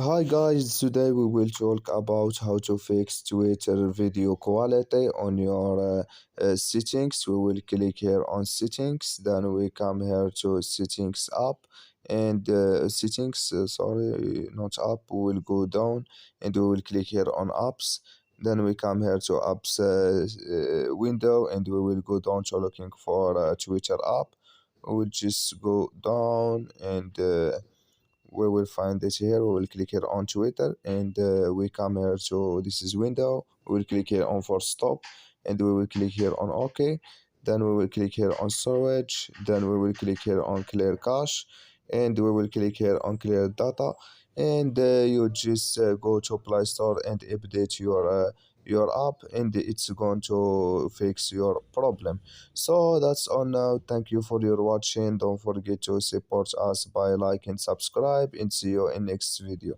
Hi guys, today we will talk about how to fix Twitter video quality on your settings. We will click here on settings, then we come here to settings app and settings, sorry, not app, we will go down and we will click here on apps. Then we come here to apps window and we will go down to looking for Twitter app. We will just go down and we will find this here. We will click here on Twitter and we come here to this is window. We will click here on for stop and we will click here on OK. Then we will click here on storage. Then we will click here on clear cache and we will click here on clear data. And you just go to Play Store and update your app, and it's going to fix your problem. So that's all now. Thank you for your watching. Don't forget to support us by like and subscribe, and see you in next video.